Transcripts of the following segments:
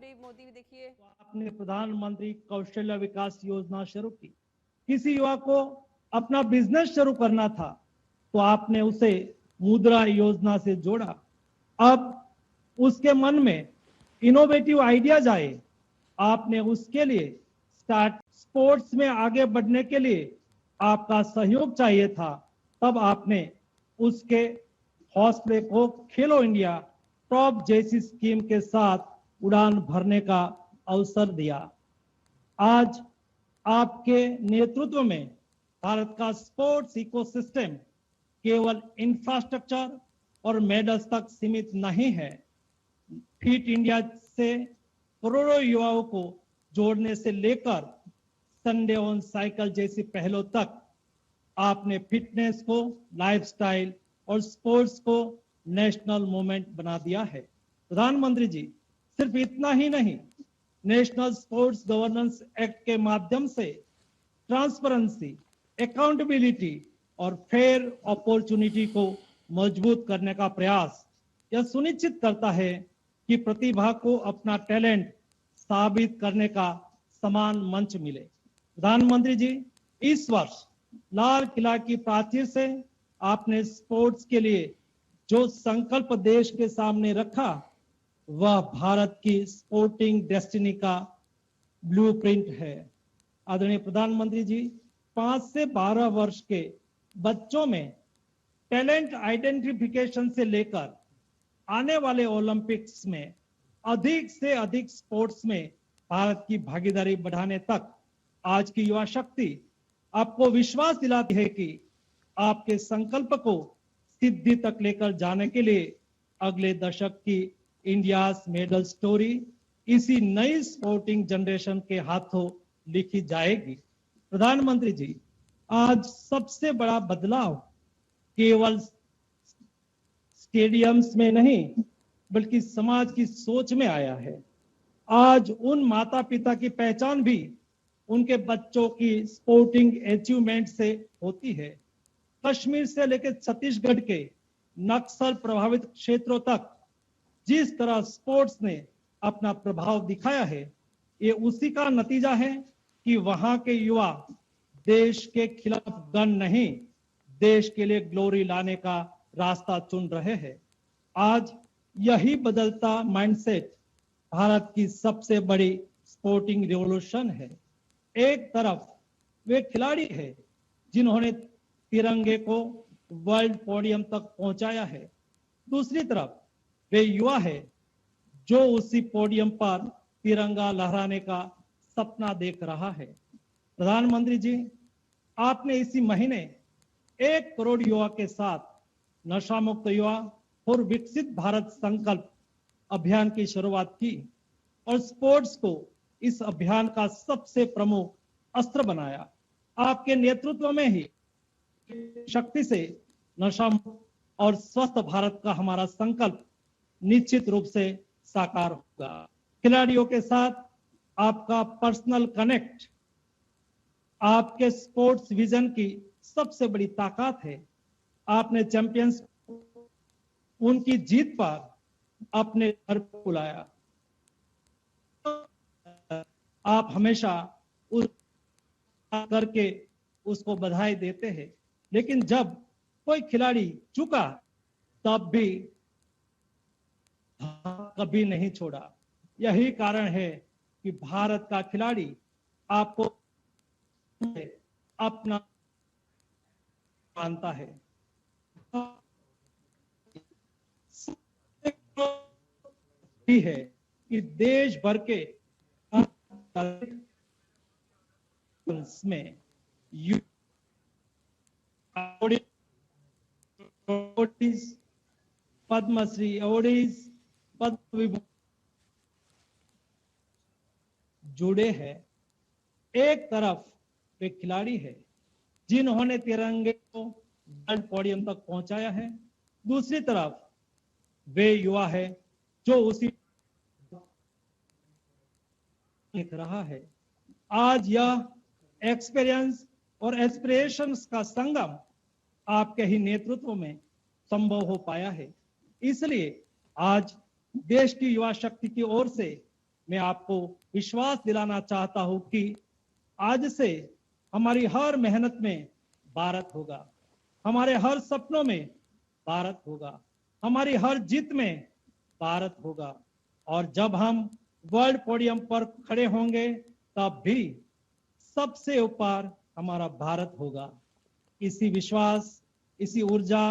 अभी मोदी देखिए तो आपने प्रधानमंत्री कौशल्य विकास योजना शुरू की। किसी युवा को अपना बिजनेस शुरू करना था तो आपने उसे मुद्रा योजना से जोड़ा। अब उसके मन में इनोवेटिव आइडियाज आए, आपने उसके लिए स्पोर्ट्स में आगे बढ़ने के लिए आपका सहयोग चाहिए था, तब आपने उसके हौसले को खेलो इंडिया टॉप जैसी स्कीम के साथ उड़ान भरने का अवसर दिया। आज आपके नेतृत्व में भारत का स्पोर्ट्स इकोसिस्टम केवल इंफ्रास्ट्रक्चर और मेडल्स तक सीमित नहीं है। फिट इंडिया से करोड़ों युवाओं को जोड़ने से लेकर संडे ऑन साइकिल जैसी पहलों तक आपने फिटनेस को लाइफस्टाइल और स्पोर्ट्स को नेशनल मूवमेंट बना दिया है। प्रधानमंत्री जी, सिर्फ इतना ही नहीं, नेशनल स्पोर्ट्स गवर्नेंस एक्ट के माध्यम से ट्रांसपेरेंसी, अकाउंटेबिलिटी और फेयर अपॉर्चुनिटी को मजबूत करने का प्रयास यह सुनिश्चित करता है कि प्रतिभा को अपना टैलेंट साबित करने का समान मंच मिले। प्रधानमंत्री जी, इस वर्ष लाल किला की प्राचीर से आपने स्पोर्ट्स के लिए जो संकल्प देश के सामने रखा, वह भारत की स्पोर्टिंग डेस्टिनी का ब्लूप्रिंट है। आदरणीय प्रधानमंत्री जी, 5 से 12 वर्ष के बच्चों में टैलेंट आइडेंटिफिकेशन से लेकर आने वाले ओलंपिक्स में अधिक से अधिक स्पोर्ट्स में भारत की भागीदारी बढ़ाने तक आज की युवा शक्ति आपको विश्वास दिलाती है कि आपके संकल्प को सिद्धि तक लेकर जाने के लिए अगले दशक की इंडिया मेडल स्टोरी इसी नई स्पोर्टिंग जनरेशन के हाथों लिखी जाएगी। प्रधानमंत्री जी, आज सबसे बड़ा बदलाव केवल स्टेडियम्स में नहीं बल्कि समाज की सोच में आया है। आज उन माता पिता की पहचान भी उनके बच्चों की स्पोर्टिंग अचीवमेंट से होती है। कश्मीर से लेकर छत्तीसगढ़ के नक्सल प्रभावित क्षेत्रों तक जिस तरह स्पोर्ट्स ने अपना प्रभाव दिखाया है, ये उसी का नतीजा है कि वहां के युवा देश के खिलाफ गन नहीं, देश के लिए ग्लोरी लाने का रास्ता चुन रहे हैं। आज यही बदलता माइंडसेट भारत की सबसे बड़ी स्पोर्टिंग रिवॉल्यूशन है। एक तरफ वे खिलाड़ी हैं जिन्होंने तिरंगे को वर्ल्ड पोडियम तक पहुंचाया है, दूसरी तरफ वे युवा है जो उसी पोडियम पर तिरंगा लहराने का सपना देख रहा है। प्रधानमंत्री जी, आपने इसी महीने 1 करोड़ युवा के साथ नशा मुक्त युवा और विकसित भारत संकल्प अभियान की शुरुआत की और स्पोर्ट्स को इस अभियान का सबसे प्रमुख अस्त्र बनाया। आपके नेतृत्व में ही शक्ति से नशा मुक्त और स्वस्थ भारत का हमारा संकल्प निश्चित रूप से साकार होगा। खिलाड़ियों के साथ आपका पर्सनल कनेक्ट आपके स्पोर्ट्स विजन की सबसे बड़ी ताकत है। आपने चैंपियंस उनकी जीत पर अपने घर बुलाया। आप हमेशा उस करके उसको बधाई देते हैं, लेकिन जब कोई खिलाड़ी चूका तब भी कभी नहीं छोड़ा। यही कारण है कि भारत का खिलाड़ी आपको अपना मानता है। है कि देश भर के में पद्मश्री अवार्डीज पद्म विभूषण जुड़े हैं। एक तरफ वे खिलाड़ी है जिन्होंने तिरंगे को वर्ल्ड पोडियम तक पहुंचाया है, दूसरी तरफ वे युवा है जो उसी लिख रहा है। आज यह एक्सपीरियंस और एस्पिरेशंस का संगम आपके ही नेतृत्व में संभव हो पाया है। इसलिए आज देश की युवा शक्ति की ओर से मैं आपको विश्वास दिलाना चाहता हूं कि आज से हमारी हर मेहनत में भारत होगा, हमारे हर सपनों में भारत होगा, हमारी हर जीत में भारत होगा और जब हम वर्ल्ड पोडियम पर खड़े होंगे तब भी सबसे ऊपर हमारा भारत होगा। इसी विश्वास, इसी ऊर्जा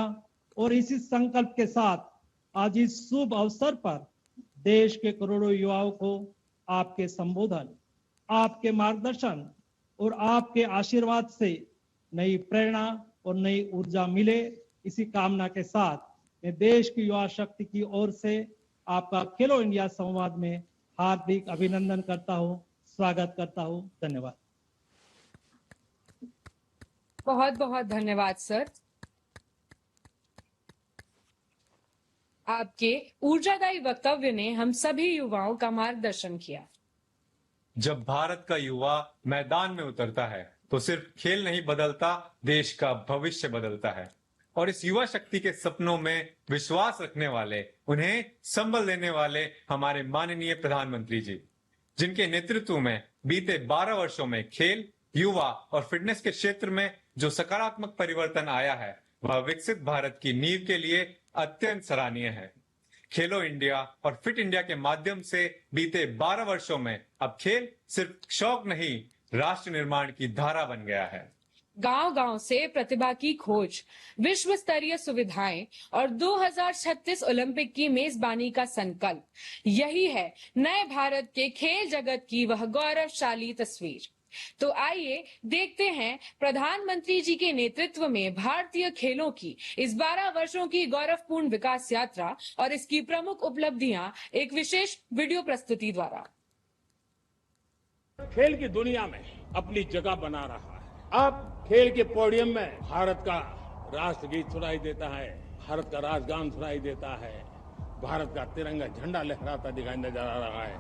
और इसी संकल्प के साथ आज इस शुभ अवसर पर देश के करोड़ों युवाओं को आपके संबोधन, आपके मार्गदर्शन और आपके आशीर्वाद से नई प्रेरणा और नई ऊर्जा मिले, इसी कामना के साथ मैं देश की युवा शक्ति की ओर से आपका खेलो इंडिया संवाद में हार्दिक अभिनंदन करता हूं, स्वागत करता हूं। धन्यवाद। बहुत बहुत धन्यवाद सर। आपके ऊर्जादायी वक्तव्य ने हम सभी युवाओं का मार्गदर्शन किया। जब भारत का युवा मैदान में उतरता है तो सिर्फ खेल नहीं बदलता, देश का भविष्य बदलता है। और इस युवा शक्ति के सपनों में विश्वास रखने वाले, उन्हें संबल देने वाले हमारे माननीय प्रधानमंत्री जी, जिनके नेतृत्व में बीते 12 वर्षों में खेल, युवा और फिटनेस के क्षेत्र में जो सकारात्मक परिवर्तन आया है, वह विकसित भारत की नींव के लिए अत्यंत सराहनीय है। खेलो इंडिया और फिट इंडिया के माध्यम से बीते 12 वर्षों में अब खेल सिर्फ शौक नहीं, राष्ट्र निर्माण की धारा बन गया है। गांव-गांव से प्रतिभा की खोज, विश्व स्तरीय सुविधाएं और 2036 ओलंपिक की मेजबानी का संकल्प, यही है नए भारत के खेल जगत की वह गौरवशाली तस्वीर। तो आइए देखते हैं प्रधानमंत्री जी के नेतृत्व में भारतीय खेलों की इस 12 वर्षों की गौरवपूर्ण विकास यात्रा और इसकी प्रमुख उपलब्धियां एक विशेष वीडियो प्रस्तुति द्वारा। खेल की दुनिया में अपनी जगह बना रहा है। अब खेल के पोडियम में भारत का राष्ट्रगीत सुनाई देता है, भारत का राष्ट्रगान सुनाई देता है, भारत का तिरंगा झंडा लहराता दिखाई नजर आ रहा है।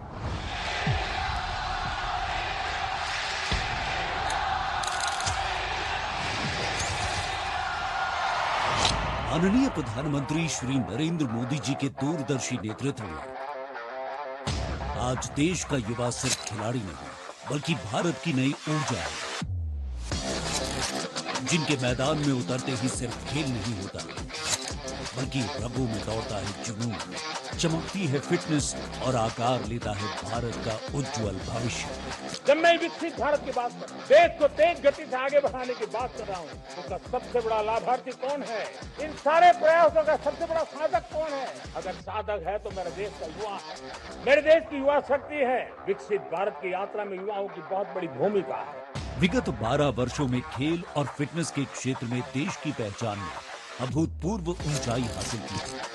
माननीय प्रधानमंत्री श्री नरेंद्र मोदी जी के दूरदर्शी नेतृत्व में आज देश का युवा सिर्फ खिलाड़ी नहीं, बल्कि भारत की नई ऊर्जा है, जिनके मैदान में उतरते ही सिर्फ खेल नहीं होता, बल्कि रगों में दौड़ता है जुनून, चमकती है फिटनेस और आकार लेता है भारत का उज्जवल भविष्य। जब मैं विकसित भारत की बात कर रहा हूँ, देश को तेज गति से आगे बढ़ाने की बात कर रहा हूँ, उसका सबसे बड़ा लाभार्थी कौन है? इन सारे प्रयासों का सबसे बड़ा साधक कौन है? अगर साधक है तो मेरे देश का युवा है, मेरे देश की युवा शक्ति है। विकसित भारत की यात्रा में युवाओं की बहुत बड़ी भूमिका है। विगत 12 वर्षों में खेल और फिटनेस के क्षेत्र में देश की पहचान में अभूतपूर्व ऊंचाई हासिल की है।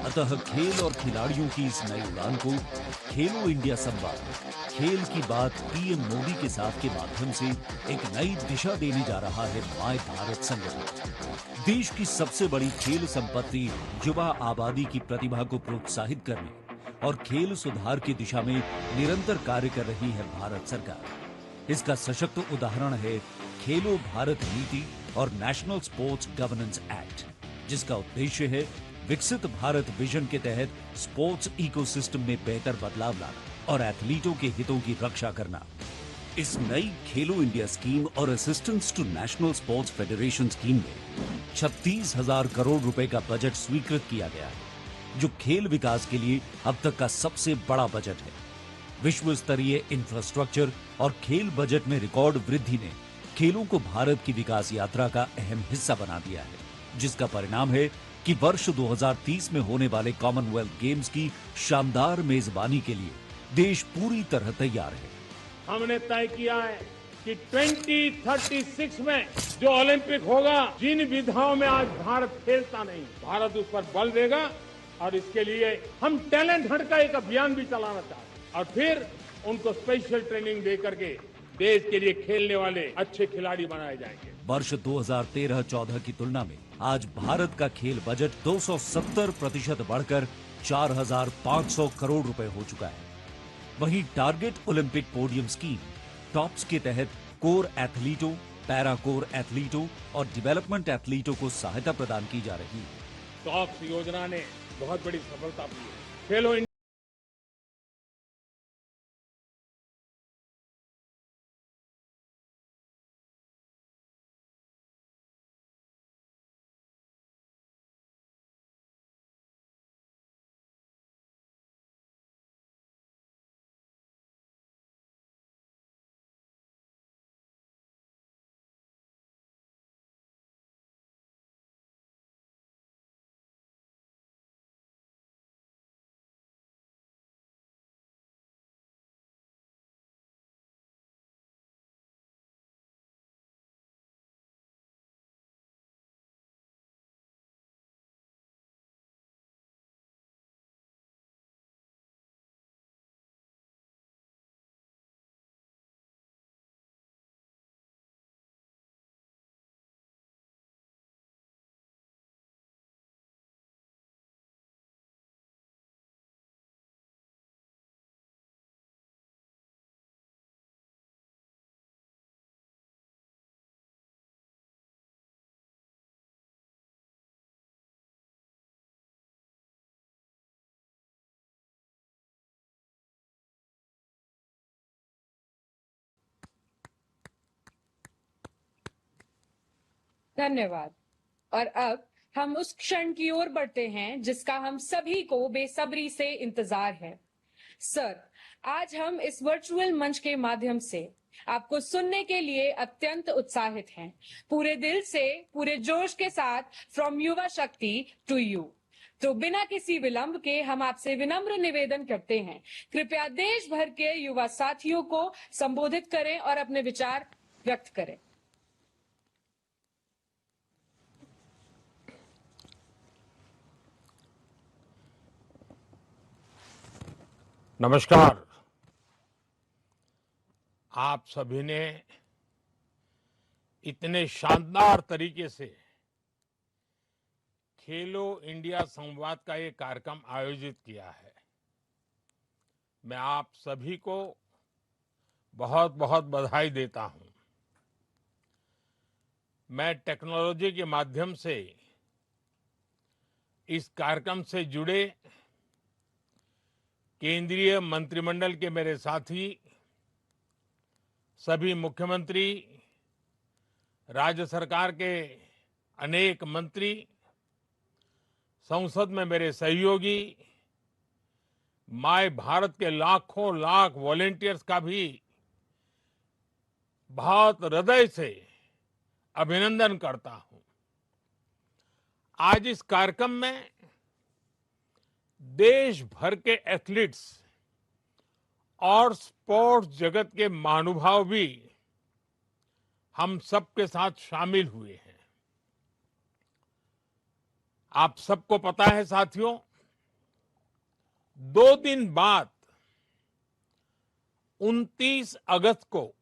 अतः खेल और खिलाड़ियों की इस नई उड़ान को खेलो इंडिया संवाद, खेल की बात पीएम मोदी के साथ के माध्यम से एक नई दिशा देने जा रहा है माय भारत संगठन। देश की सबसे बड़ी खेल संपत्ति युवा आबादी की प्रतिभा को प्रोत्साहित करने और खेल सुधार की दिशा में निरंतर कार्य कर रही है भारत सरकार। इसका सशक्त उदाहरण है खेलो भारत नीति और नेशनल स्पोर्ट्स गवर्नेंस एक्ट, जिसका उद्देश्य है विकसित भारत विजन के तहत स्पोर्ट्स इकोसिस्टम में बेहतर बदलाव लाना और एथलीटों के हितों की रक्षा करना। इस नई खेलो इंडिया स्कीम और assistance to national sports federation scheme में 36,000 करोड़ रुपए का बजट स्वीकृत किया गया है, जो खेल विकास के लिए अब तक का सबसे बड़ा बजट है। विश्व स्तरीय इंफ्रास्ट्रक्चर और खेल बजट में रिकॉर्ड वृद्धि ने खेलों को भारत की विकास यात्रा का अहम हिस्सा बना दिया है, जिसका परिणाम है कि वर्ष 2030 में होने वाले कॉमनवेल्थ गेम्स की शानदार मेजबानी के लिए देश पूरी तरह तैयार है। हमने तय किया है कि 2036 में जो ओलंपिक होगा, जिन विधाओं में आज भारत खेलता नहीं, भारत उस पर बल देगा और इसके लिए हम टैलेंट हंट का एक अभियान भी चलाना चाहते हैं और फिर उनको स्पेशल ट्रेनिंग दे करके देश के लिए खेलने वाले अच्छे खिलाड़ी बनाए जाएंगे। वर्ष 2013-14 की तुलना में आज भारत का खेल बजट 270% बढ़कर 4,500 करोड़ रुपए हो चुका है। वहीं target Olympic podium scheme tops के तहत कोर एथलीटों, पैरा कोर एथलीटों और डेवलपमेंट एथलीटों को सहायता प्रदान की जा रही है। टॉप्स योजना ने बहुत बड़ी सफलता दी है। खेलो धन्यवाद। और अब हम उस क्षण की ओर बढ़ते हैं जिसका हम सभी को बेसब्री से इंतजार है। सर, आज हम इस वर्चुअल मंच के माध्यम से आपको सुनने के लिए अत्यंत उत्साहित हैं। पूरे दिल से, पूरे जोश के साथ, फ्रॉम युवा शक्ति टू यू। तो बिना किसी विलंब के हम आपसे विनम्र निवेदन करते हैं, कृपया देश भर के युवा साथियों को संबोधित करें और अपने विचार व्यक्त करें। नमस्कार। आप सभी ने इतने शानदार तरीके से खेलो इंडिया संवाद का ये कार्यक्रम आयोजित किया है। मैं आप सभी को बहुत बहुत बधाई देता हूं। मैं टेक्नोलॉजी के माध्यम से इस कार्यक्रम से जुड़े केंद्रीय मंत्रिमंडल के मेरे साथी, सभी मुख्यमंत्री, राज्य सरकार के अनेक मंत्री, संसद में मेरे सहयोगी, माय भारत के लाखों लाख वॉलेंटियर्स का भी बहुत हृदय से अभिनंदन करता हूं। आज इस कार्यक्रम में देश भर के एथलीट्स और स्पोर्ट्स जगत के महानुभाव भी हम सबके साथ शामिल हुए हैं। आप सबको पता है साथियों, 2 दिन बाद 29 अगस्त को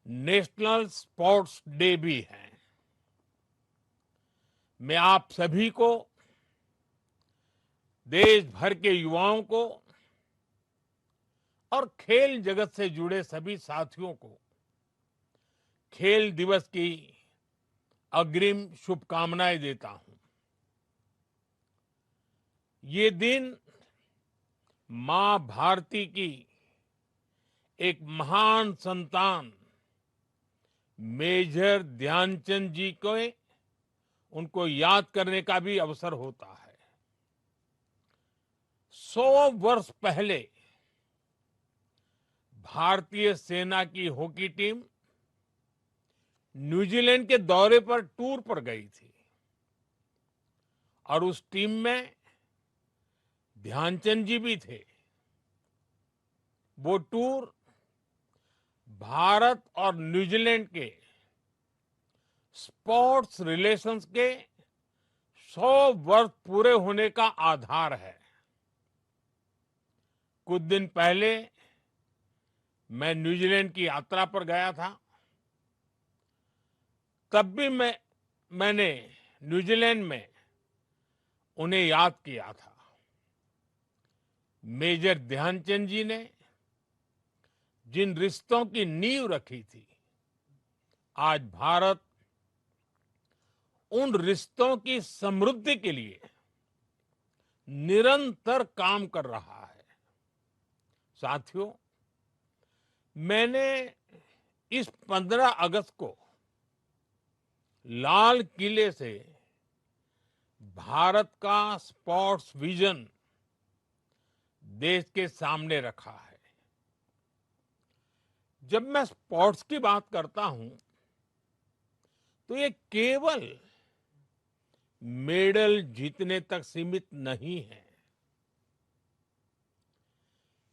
नेशनल स्पोर्ट्स डे भी है। मैं आप सभी को, देश भर के युवाओं को और खेल जगत से जुड़े सभी साथियों को खेल दिवस की अग्रिम शुभकामनाएं देता हूं। ये दिन मां भारती की एक महान संतान मेजर ध्यानचंद जी को उनको याद करने का भी अवसर होता है। 100 वर्ष पहले भारतीय सेना की हॉकी टीम न्यूजीलैंड के दौरे पर टूर पर गई थी और उस टीम में ध्यानचंद जी भी थे। वो टूर भारत और न्यूजीलैंड के स्पोर्ट्स रिलेशंस के 100 वर्ष पूरे होने का आधार है। कुछ दिन पहले मैं न्यूजीलैंड की यात्रा पर गया था। तब भी मैंने न्यूजीलैंड में उन्हें याद किया था। मेजर ध्यानचंद जी ने जिन रिश्तों की नींव रखी थी, आज भारत उन रिश्तों की समृद्धि के लिए निरंतर काम कर रहा है। साथियों, मैंने इस 15 अगस्त को लाल किले से भारत का स्पोर्ट्स विजन देश के सामने रखा है। जब मैं स्पोर्ट्स की बात करता हूं तो ये केवल मेडल जीतने तक सीमित नहीं है।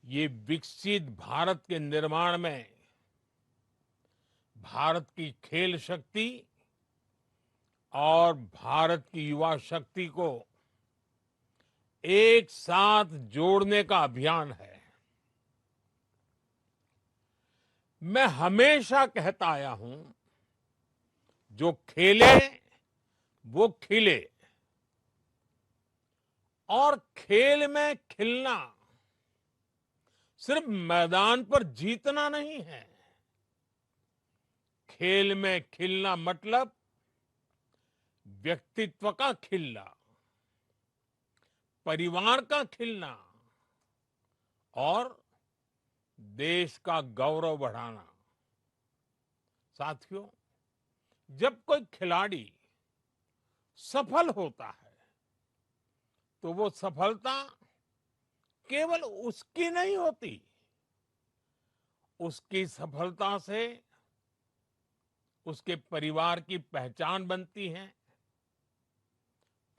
ये विकसित भारत के निर्माण में भारत की खेल शक्ति और भारत की युवा शक्ति को एक साथ जोड़ने का अभियान है। मैं हमेशा कहता आया हूं, जो खेले वो खिले। और खेल में खिलना सिर्फ मैदान पर जीतना नहीं है। खेल में खिलना मतलब व्यक्तित्व का खिलना, परिवार का खिलना और देश का गौरव बढ़ाना। साथियों, जब कोई खिलाड़ी सफल होता है तो वो सफलता केवल उसकी नहीं होती, उसकी सफलता से उसके परिवार की पहचान बनती है,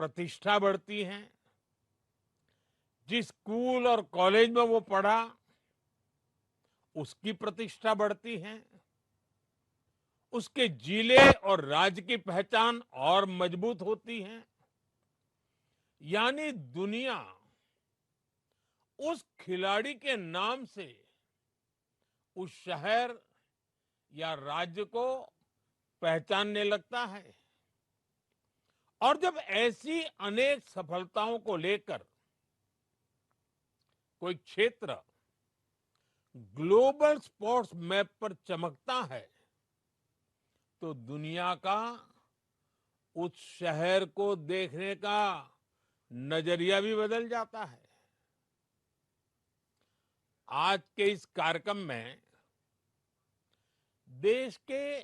प्रतिष्ठा बढ़ती है। जिस स्कूल और कॉलेज में वो पढ़ा उसकी प्रतिष्ठा बढ़ती है, उसके जिले और राज्य की पहचान और मजबूत होती है। यानी दुनिया उस खिलाड़ी के नाम से उस शहर या राज्य को पहचानने लगता है। और जब ऐसी अनेक सफलताओं को लेकर कोई क्षेत्र ग्लोबल स्पोर्ट्स मैप पर चमकता है तो दुनिया का उस शहर को देखने का नजरिया भी बदल जाता है। आज के इस कार्यक्रम में देश के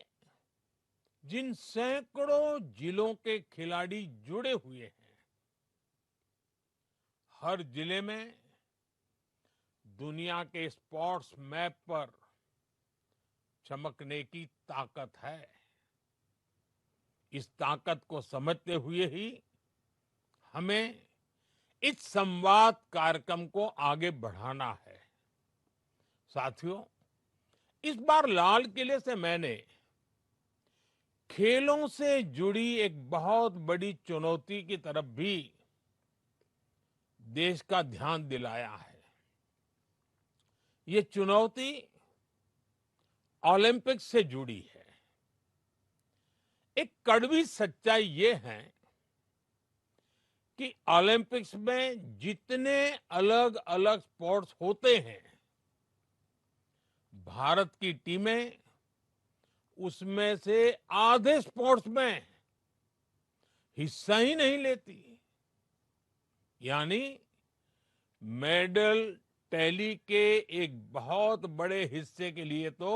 जिन सैकड़ों जिलों के खिलाड़ी जुड़े हुए हैं, हर जिले में दुनिया के स्पोर्ट्स मैप पर चमकने की ताकत है। इस ताकत को समझते हुए ही हमें इस संवाद कार्यक्रम को आगे बढ़ाना है। साथियों, इस बार लाल किले से मैंने खेलों से जुड़ी एक बहुत बड़ी चुनौती की तरफ भी देश का ध्यान दिलाया है। ये चुनौती ओलंपिक्स से जुड़ी है। एक कड़वी सच्चाई ये है कि ओलंपिक्स में जितने अलग अलग स्पोर्ट्स होते हैं, भारत की टीमें उसमें से आधे स्पोर्ट्स में हिस्सा ही नहीं लेती। यानी मेडल टैली के एक बहुत बड़े हिस्से के लिए तो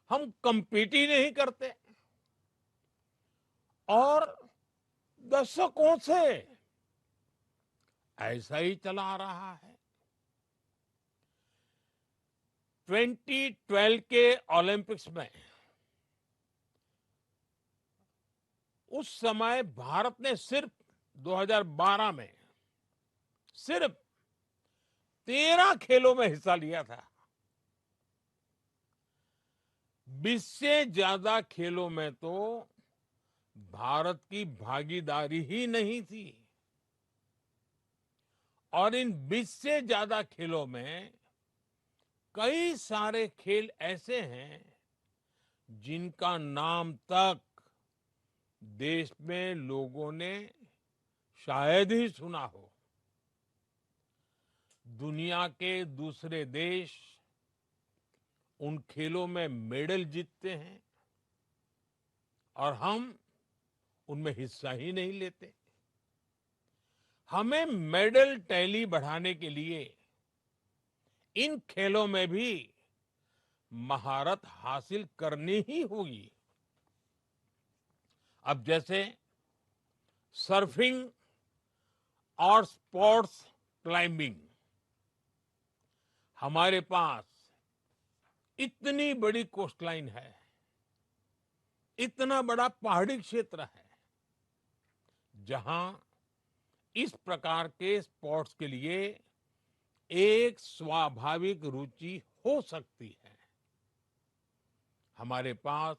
हम compete ही नहीं करते। और दशकों से ऐसा ही चला आ रहा है। 2012 के ओलंपिक्स में उस समय भारत ने सिर्फ 2012 में सिर्फ 13 खेलों में हिस्सा लिया था। 20 से ज्यादा खेलों में तो भारत की भागीदारी ही नहीं थी। और इन 20 से ज्यादा खेलों में कई सारे खेल ऐसे हैं जिनका नाम तक देश में लोगों ने शायद ही सुना हो। दुनिया के दूसरे देश उन खेलों में मेडल जीतते हैं और हम उनमें हिस्सा ही नहीं लेते। हमें मेडल टैली बढ़ाने के लिए इन खेलों में भी महारत हासिल करनी ही होगी। अब जैसे सर्फिंग और स्पोर्ट्स क्लाइंबिंग, हमारे पास इतनी बड़ी कोस्टलाइन है, इतना बड़ा पहाड़ी क्षेत्र है जहां इस प्रकार के स्पोर्ट्स के लिए एक स्वाभाविक रुचि हो सकती है। हमारे पास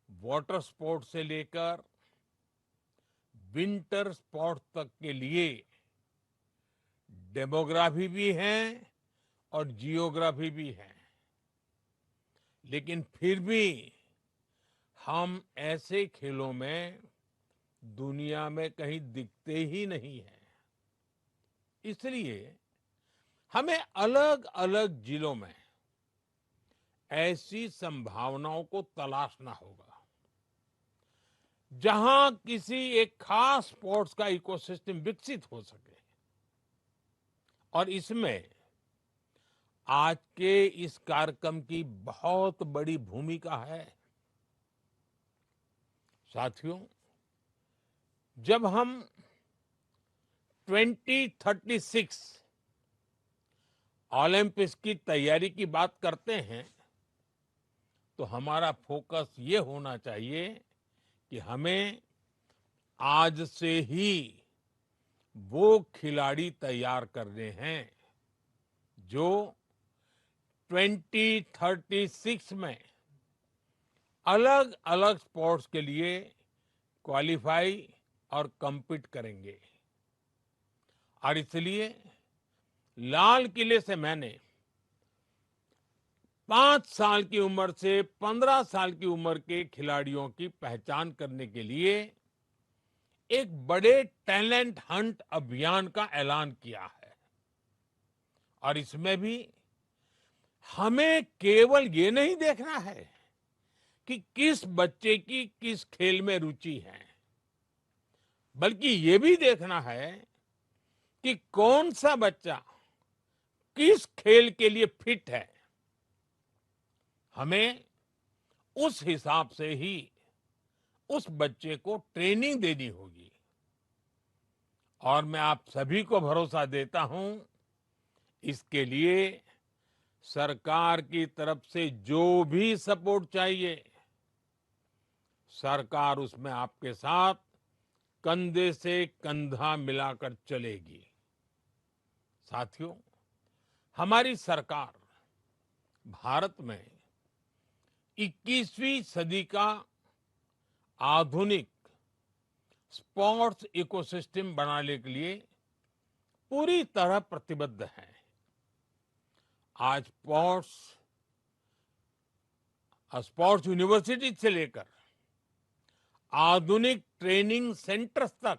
वाटर स्पोर्ट्स से लेकर विंटर स्पोर्ट्स तक के लिए डेमोग्राफी भी है और जियोग्राफी भी है। लेकिन फिर भी हम ऐसे खेलों में दुनिया में कहीं दिखते ही नहीं है। इसलिए हमें अलग अलग जिलों में ऐसी संभावनाओं को तलाशना होगा जहां किसी एक खास स्पोर्ट्स का इकोसिस्टम विकसित हो सके। और इसमें आज के इस कार्यक्रम की बहुत बड़ी भूमिका है। साथियों, जब हम 2036 ओलंपिक्स की तैयारी की बात करते हैं तो हमारा फोकस ये होना चाहिए कि हमें आज से ही वो खिलाड़ी तैयार करने हैं जो 2036 में अलग अलग स्पोर्ट्स के लिए क्वालिफाई और compete करेंगे। और इसलिए लाल किले से मैंने 5 साल की उम्र से 15 साल की उम्र के खिलाड़ियों की पहचान करने के लिए एक बड़े टैलेंट हंट अभियान का ऐलान किया है। और इसमें भी हमें केवल ये नहीं देखना है कि किस बच्चे की किस खेल में रुचि है, बल्कि ये भी देखना है कि कौन सा बच्चा किस खेल के लिए फिट है। हमें उस हिसाब से ही उस बच्चे को ट्रेनिंग देनी होगी। और मैं आप सभी को भरोसा देता हूं, इसके लिए सरकार की तरफ से जो भी सपोर्ट चाहिए, सरकार उसमें आपके साथ कंधे से कंधा मिलाकर चलेगी। साथियों, हमारी सरकार भारत में 21वीं सदी का आधुनिक स्पोर्ट्स इकोसिस्टम बनाने के लिए पूरी तरह प्रतिबद्ध है। आज स्पोर्ट्स यूनिवर्सिटी से लेकर आधुनिक ट्रेनिंग सेंटर्स तक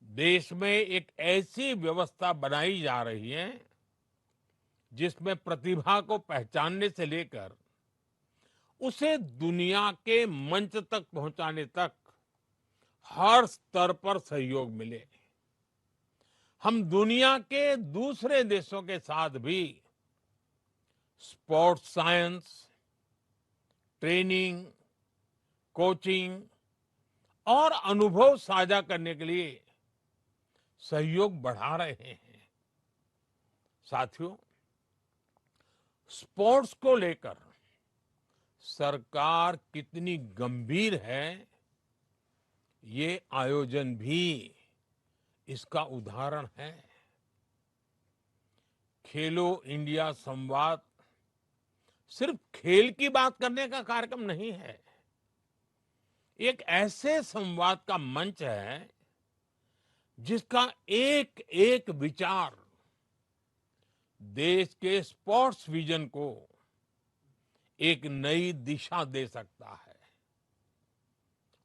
देश में एक ऐसी व्यवस्था बनाई जा रही है जिसमें प्रतिभा को पहचानने से लेकर उसे दुनिया के मंच तक पहुंचाने तक हर स्तर पर सहयोग मिले। हम दुनिया के दूसरे देशों के साथ भी स्पोर्ट्स साइंस, ट्रेनिंग, कोचिंग और अनुभव साझा करने के लिए सहयोग बढ़ा रहे हैं। साथियों, स्पोर्ट्स को लेकर सरकार कितनी गंभीर है, ये आयोजन भी इसका उदाहरण है। खेलो इंडिया संवाद सिर्फ खेल की बात करने का कार्यक्रम नहीं है, एक ऐसे संवाद का मंच है जिसका एक एक विचार देश के स्पोर्ट्स विजन को एक नई दिशा दे सकता है।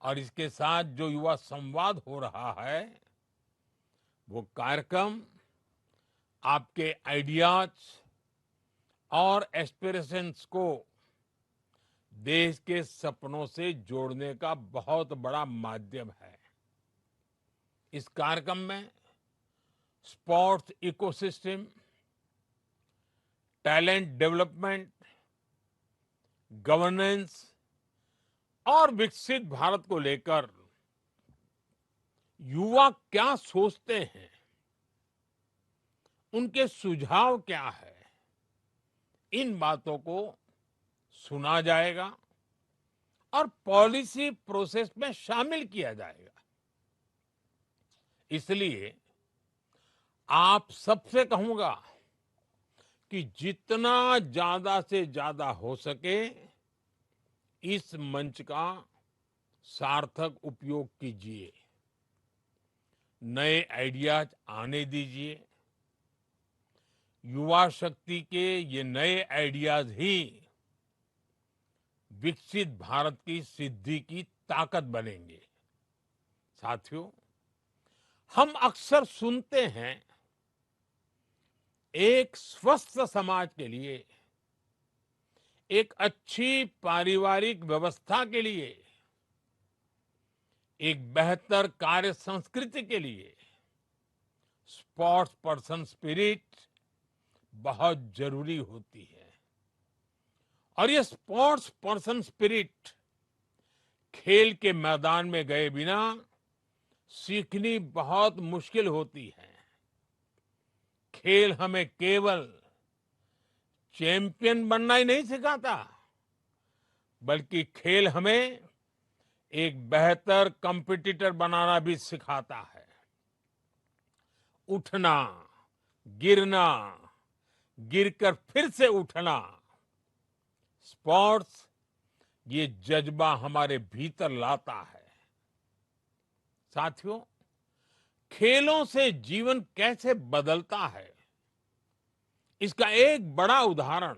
और इसके साथ जो युवा संवाद हो रहा है, वो कार्यक्रम आपके आइडियाज और एस्पिरेशंस को देश के सपनों से जोड़ने का बहुत बड़ा माध्यम है। इस कार्यक्रम में sports ecosystem, talent development, governance और विकसित भारत को लेकर युवा क्या सोचते हैं, उनके सुझाव क्या है, इन बातों को सुना जाएगा और पॉलिसी प्रोसेस में शामिल किया जाएगा। इसलिए आप सबसे कहूंगा कि जितना ज्यादा से ज्यादा हो सके इस मंच का सार्थक उपयोग कीजिए, नए आइडियाज आने दीजिए। युवा शक्ति के ये नए आइडियाज ही विकसित भारत की सिद्धि की ताकत बनेंगे। साथियों, हम अक्सर सुनते हैं एक स्वस्थ समाज के लिए, एक अच्छी पारिवारिक व्यवस्था के लिए, एक बेहतर कार्य संस्कृति के लिए स्पोर्ट्स पर्सन स्पिरिट बहुत जरूरी होती है। और ये स्पोर्ट्स पर्सन स्पिरिट खेल के मैदान में गए बिना सीखनी बहुत मुश्किल होती है। खेल हमें केवल चैंपियन बनना ही नहीं सिखाता, बल्कि खेल हमें एक बेहतर कंपटीटर बनाना भी सिखाता है। उठना, गिरना, गिरकर फिर से उठना, स्पोर्ट्स ये जज्बा हमारे भीतर लाता है। साथियों, खेलों से जीवन कैसे बदलता है, इसका एक बड़ा उदाहरण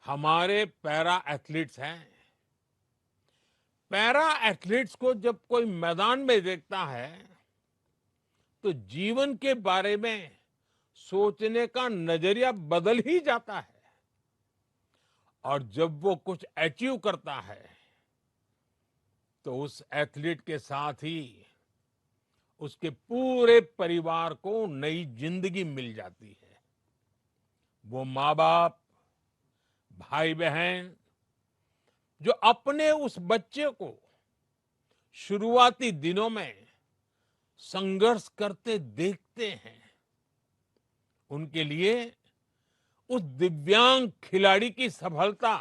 हमारे पैरा एथलीट्स हैं। पैरा एथलीट्स को जब कोई मैदान में देखता है तो जीवन के बारे में सोचने का नजरिया बदल ही जाता है। और जब वो कुछ अचीव करता है तो उस एथलीट के साथ ही उसके पूरे परिवार को नई जिंदगी मिल जाती है। वो माँ बाप, भाई बहन जो अपने उस बच्चे को शुरुआती दिनों में संघर्ष करते देखते हैं, उनके लिए उस दिव्यांग खिलाड़ी की सफलता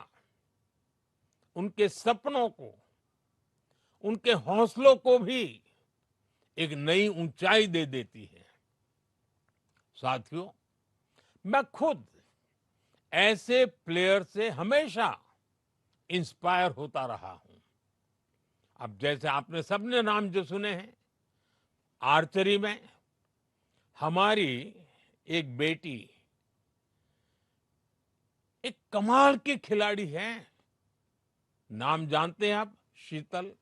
उनके सपनों को, उनके हौसलों को भी एक नई ऊंचाई दे देती है। साथियों, मैं खुद ऐसे प्लेयर से हमेशा इंस्पायर होता रहा हूं। अब जैसे आपने सबने नाम जो सुने हैं, आर्चरी में हमारी एक बेटी एक कमाल की खिलाड़ी है। नाम जानते हैं आप? शीतल।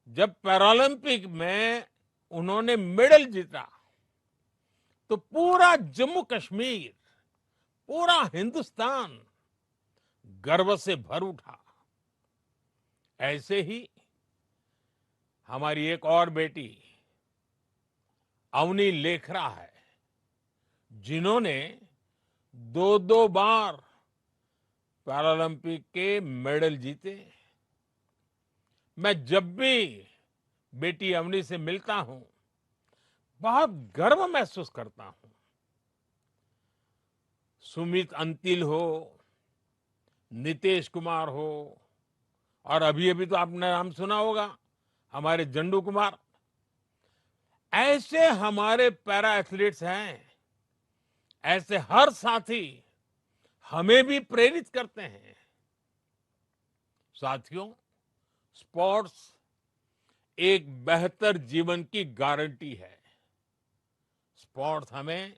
जब पैरालंपिक में उन्होंने मेडल जीता तो पूरा जम्मू कश्मीर, पूरा हिंदुस्तान गर्व से भर उठा। ऐसे ही हमारी एक और बेटी अवनी लेखरा है, जिन्होंने दो बार पैरालंपिक के मेडल जीते। मैं जब भी बेटी अवनी से मिलता हूं, बहुत गर्व महसूस करता हूं। सुमित अंतिल हो, नीतीश कुमार हो, और अभी अभी तो आपने नाम सुना होगा हमारे जंडू कुमार। ऐसे हमारे पैरा एथलीट्स हैं। ऐसे हर साथी हमें भी प्रेरित करते हैं। साथियों, स्पोर्ट्स एक बेहतर जीवन की गारंटी है। स्पोर्ट्स हमें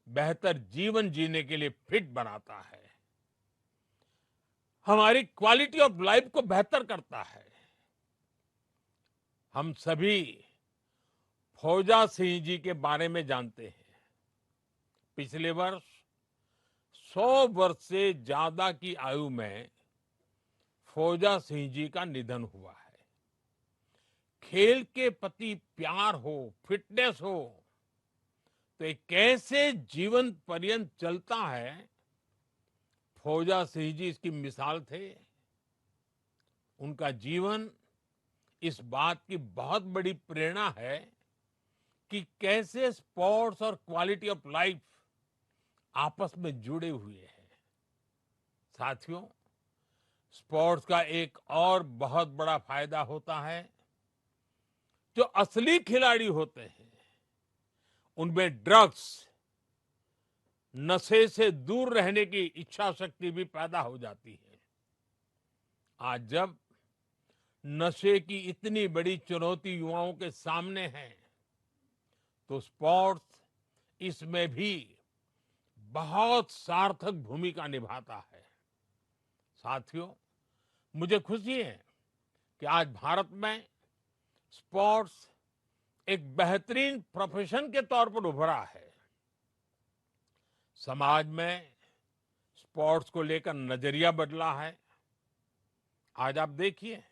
बेहतर जीवन जीने के लिए फिट बनाता है, हमारी क्वालिटी ऑफ लाइफ को बेहतर करता है। हम सभी फौजा सिंह जी के बारे में जानते हैं। पिछले वर्ष 100 वर्ष से ज्यादा की आयु में फौजा सिंह जी का निधन हुआ है। खेल के प्रति प्यार हो, फिटनेस हो, तो ये कैसे जीवन पर्यंत चलता है, फौजा सिंह जी इसकी मिसाल थे। उनका जीवन इस बात की बहुत बड़ी प्रेरणा है कि कैसे स्पोर्ट्स और क्वालिटी ऑफ लाइफ आपस में जुड़े हुए हैं। साथियों, स्पोर्ट्स का एक और बहुत बड़ा फायदा होता है, जो असली खिलाड़ी होते हैं उनमें ड्रग्स, नशे से दूर रहने की इच्छा शक्ति भी पैदा हो जाती है। आज जब नशे की इतनी बड़ी चुनौती युवाओं के सामने है, तो स्पोर्ट्स इसमें भी बहुत सार्थक भूमिका निभाता है। साथियों, मुझे खुशी है कि आज भारत में स्पोर्ट्स एक बेहतरीन प्रोफेशन के तौर पर उभरा है। समाज में स्पोर्ट्स को लेकर नजरिया बदला है। आज आप देखिए,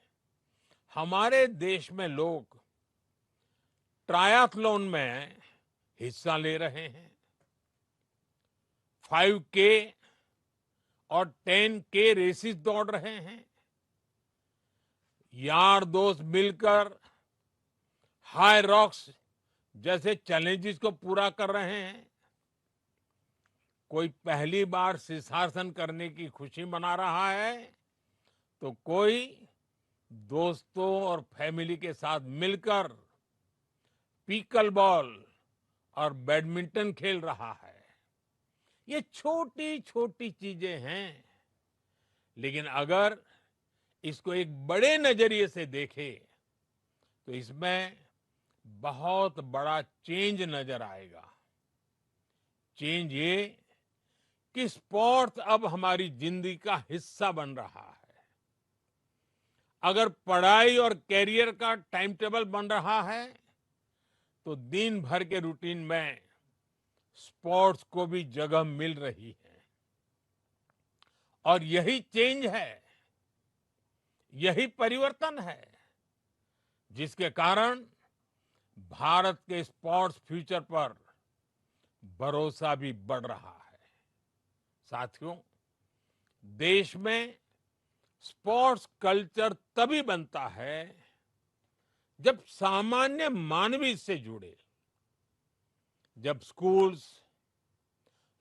हमारे देश में लोग ट्रायथलॉन में हिस्सा ले रहे हैं। 5K और 10K रेसेस दौड़ रहे हैं। यार दोस्त मिलकर हाई रॉक्स जैसे चैलेंजेस को पूरा कर रहे हैं। कोई पहली बार शीर्षासन करने की खुशी मना रहा है, तो कोई दोस्तों और फैमिली के साथ मिलकर पीकल बॉल और बैडमिंटन खेल रहा है। ये छोटी छोटी चीजें हैं, लेकिन अगर इसको एक बड़े नजरिए से देखें तो इसमें बहुत बड़ा चेंज नजर आएगा। चेंज ये कि स्पोर्ट्स अब हमारी जिंदगी का हिस्सा बन रहा है। अगर पढ़ाई और कैरियर का टाइम टेबल बन रहा है, तो दिन भर के रूटीन में स्पोर्ट्स को भी जगह मिल रही है। और यही चेंज है, यही परिवर्तन है, जिसके कारण भारत के स्पोर्ट्स फ्यूचर पर भरोसा भी बढ़ रहा है। साथियों, देश में स्पोर्ट्स कल्चर तभी बनता है जब सामान्य मानव इससे जुड़े। जब स्कूल्स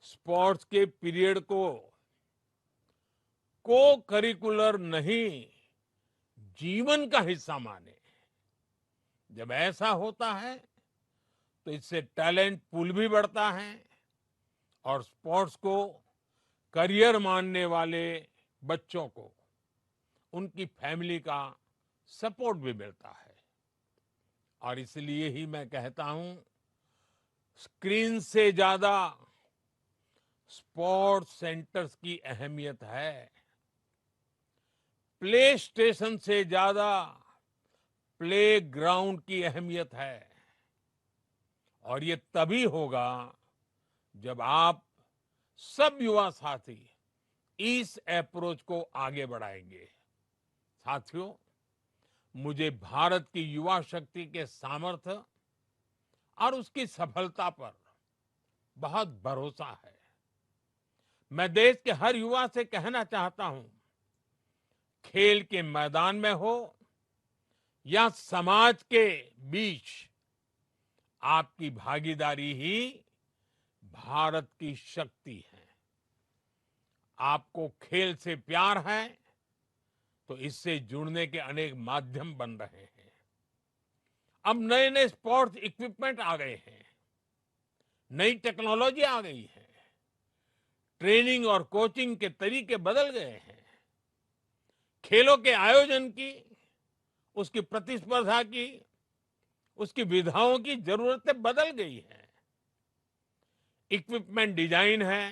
स्पोर्ट्स के पीरियड को करिकुलर नहीं, जीवन का हिस्सा माने। जब ऐसा होता है तो इससे टैलेंट पूल भी बढ़ता है और स्पोर्ट्स को करियर मानने वाले बच्चों को उनकी फैमिली का सपोर्ट भी मिलता है। और इसलिए ही मैं कहता हूं, स्क्रीन से ज्यादा स्पोर्ट्स सेंटर्स की अहमियत है। प्ले स्टेशन से ज्यादा प्ले ग्राउंड की अहमियत है। और ये तभी होगा जब आप सब युवा साथी इस अप्रोच को आगे बढ़ाएंगे। साथियों, मुझे भारत की युवा शक्ति के सामर्थ्य और उसकी सफलता पर बहुत भरोसा है। मैं देश के हर युवा से कहना चाहता हूं, खेल के मैदान में हो या समाज के बीच, आपकी भागीदारी ही भारत की शक्ति है। आपको खेल से प्यार है तो इससे जुड़ने के अनेक माध्यम बन रहे हैं। अब नए नए स्पोर्ट्स इक्विपमेंट आ गए हैं, नई टेक्नोलॉजी आ गई है, ट्रेनिंग और कोचिंग के तरीके बदल गए हैं। खेलों के आयोजन की, उसकी प्रतिस्पर्धा की, उसकी विधाओं की जरूरतें बदल गई हैं। इक्विपमेंट डिजाइन है,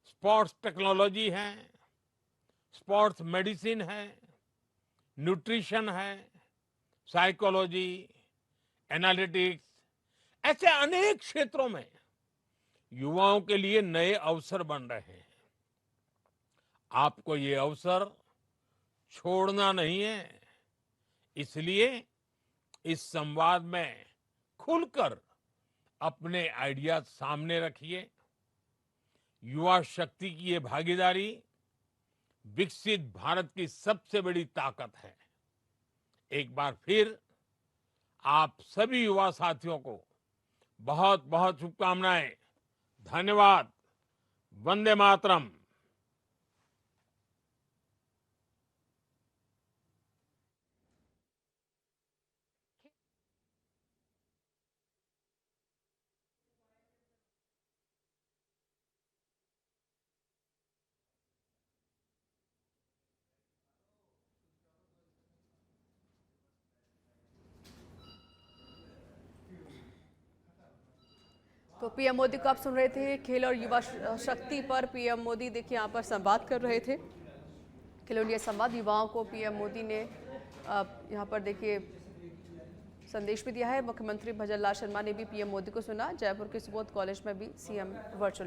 स्पोर्ट्स टेक्नोलॉजी है, स्पोर्ट्स मेडिसिन है, न्यूट्रिशन है, साइकोलॉजी, एनालिटिक्स, ऐसे अनेक क्षेत्रों में युवाओं के लिए नए अवसर बन रहे हैं। आपको ये अवसर छोड़ना नहीं है। इसलिए इस संवाद में खुलकर अपने आइडिया सामने रखिए। युवा शक्ति की ये भागीदारी विकसित भारत की सबसे बड़ी ताकत है। एक बार फिर आप सभी युवा साथियों को बहुत बहुत शुभकामनाएं। धन्यवाद। वंदे मातरम। तो पीएम मोदी को आप सुन रहे थे। खेल और युवा शक्ति पर पीएम मोदी देखिए यहाँ पर संवाद कर रहे थे। खेलो इंडिया संवाद युवाओं को पीएम मोदी ने यहाँ पर देखिए संदेश भी दिया है। मुख्यमंत्री भजन लाल शर्मा ने भी पीएम मोदी को सुना। जयपुर के सुबोध कॉलेज में भी सीएम वर्चुअली